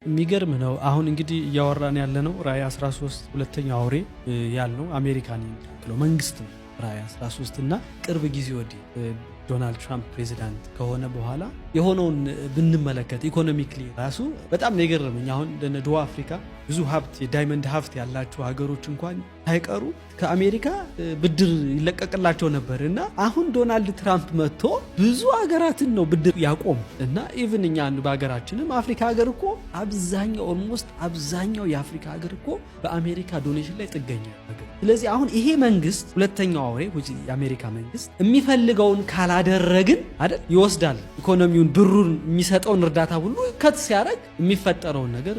የሚገርም ነው። አሁን እንግዲህ እያወራን ያለነው ራዕይ 13 ሁለተኛው አውሬ ያልነው አሜሪካን የሚወክለው መንግስት ነው። ራዕይ 13 እና ቅርብ ጊዜ ወዲህ ዶናልድ ትራምፕ ፕሬዚዳንት ከሆነ በኋላ የሆነውን ብንመለከት ኢኮኖሚክሊ ራሱ በጣም ነው የገረመኝ። አሁን ደቡብ አፍሪካ ብዙ ሀብት የዳይመንድ ሀብት ያላቸው ሀገሮች እንኳን ሳይቀሩ ከአሜሪካ ብድር ይለቀቅላቸው ነበር እና አሁን ዶናልድ ትራምፕ መጥቶ ብዙ ሀገራትን ነው ብድር ያቆም እና ኢቭን እኛ በሀገራችንም አፍሪካ ሀገር እኮ አብዛኛው ኦልሞስት አብዛኛው የአፍሪካ ሀገር እኮ በአሜሪካ ዶኔሽን ላይ ጥገኛ ነገር። ስለዚህ አሁን ይሄ መንግስት ሁለተኛው አውሬ የአሜሪካ መንግስት የሚፈልገውን ካላደረግን አይደል ይወስዳል ኢኮኖሚውን ብሩን የሚሰጠውን እርዳታ ሁሉ ከት ሲያደርግ የሚፈጠረውን ነገር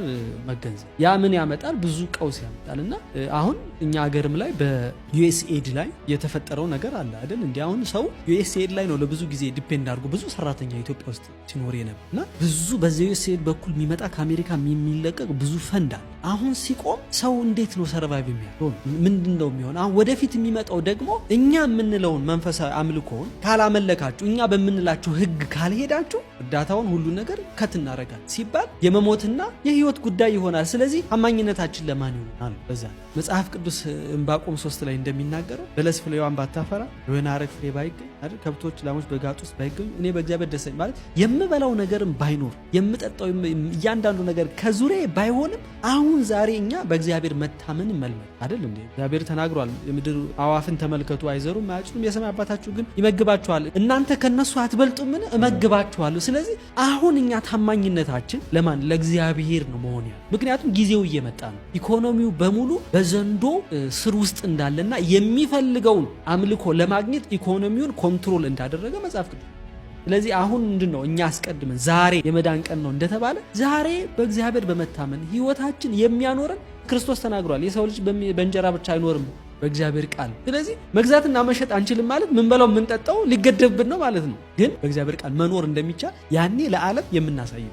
መገንዘብ ያ ምን ያመጣል? ብዙ ቀውስ ያመጣል። እና አሁን እኛ ሀገርም ላይ በዩኤስኤድ ላይ የተፈጠረው ነገር አለ አይደል? እንዴ አሁን ሰው ዩኤስኤድ ላይ ነው ለብዙ ጊዜ ዲፔንድ አድርጎ ብዙ ሰራተኛ ኢትዮጵያ ውስጥ ሲኖር የነበር እና ብዙ በዚህ ዩኤስኤድ በኩል የሚመጣ ከአሜሪካ የሚለቀቅ ብዙ ፈንድ አለ። አሁን ሲቆም ሰው እንዴት ነው ሰርቫይቭ የሚያደርገው? ምንድነው የሚሆን? አሁን ወደፊት የሚመጣው ደግሞ እኛ የምንለውን መንፈሳዊ አምልኮውን ካላመለካችሁ፣ እኛ በምንላችሁ ህግ ካልሄዳችሁ እርዳታውን ሁሉ ነገር ከት እናደርጋለን ሲባል የመሞትና የህይወት ጉዳይ ይሆናል። ስለዚህ አማኝነታችን ለማን ይሆናል? በዛ መጽሐፍ ቅዱስ ዕንባቆም 3 ላይ እንደሚናገረው በለስ ፍሬዋን ባታፈራ የወይን አረግ ፍሬ ባይገኝ አይደል ከብቶች ላሞች በጋጥ ውስጥ ባይገኙ እኔ በእግዚአብሔር ደስ ማለት የምበላው ነገርም ባይኖር የምጠጣው እያንዳንዱ ነገር ከዙሪያ ባይሆንም አሁን ዛሬ እኛ በእግዚአብሔር መታመን መልመድ አይደል እንዴ? እግዚአብሔር ተናግሯል። የምድር አዋፍን ተመልከቱ፣ አይዘሩም አያጭዱም፣ የሰማይ አባታችሁ ግን ይመግባችኋል። እናንተ ከነሱ አትበልጡምን? እመግባችኋለሁ። ስለዚህ አሁን እኛ ታማኝነታችን ለማን? ለእግዚአብሔር ነው መሆን ያለው። ምክንያቱም ጊዜው እየመጣ ነው። ኢኮኖሚው በሙሉ በዘንዶ ስር ውስጥ እንዳለና የሚፈልገውን አምልኮ ለማግኘት ኢኮኖሚውን ኮንትሮል እንዳደረገ መጽሐፍ ቅዱስ። ስለዚህ አሁን ምንድነው እኛ አስቀድመን ዛሬ የመዳን ቀን ነው እንደተባለ ዛሬ በእግዚአብሔር በመታመን ህይወታችን የሚያኖረን ክርስቶስ ተናግሯል። የሰው ልጅ በእንጀራ ብቻ አይኖርም በእግዚአብሔር ቃል። ስለዚህ መግዛትና መሸጥ አንችልም ማለት ምን በላው ምን ጠጣው ሊገደብብን ነው ማለት ነው። ግን በእግዚአብሔር ቃል መኖር እንደሚቻል ያኔ ለዓለም የምናሳይ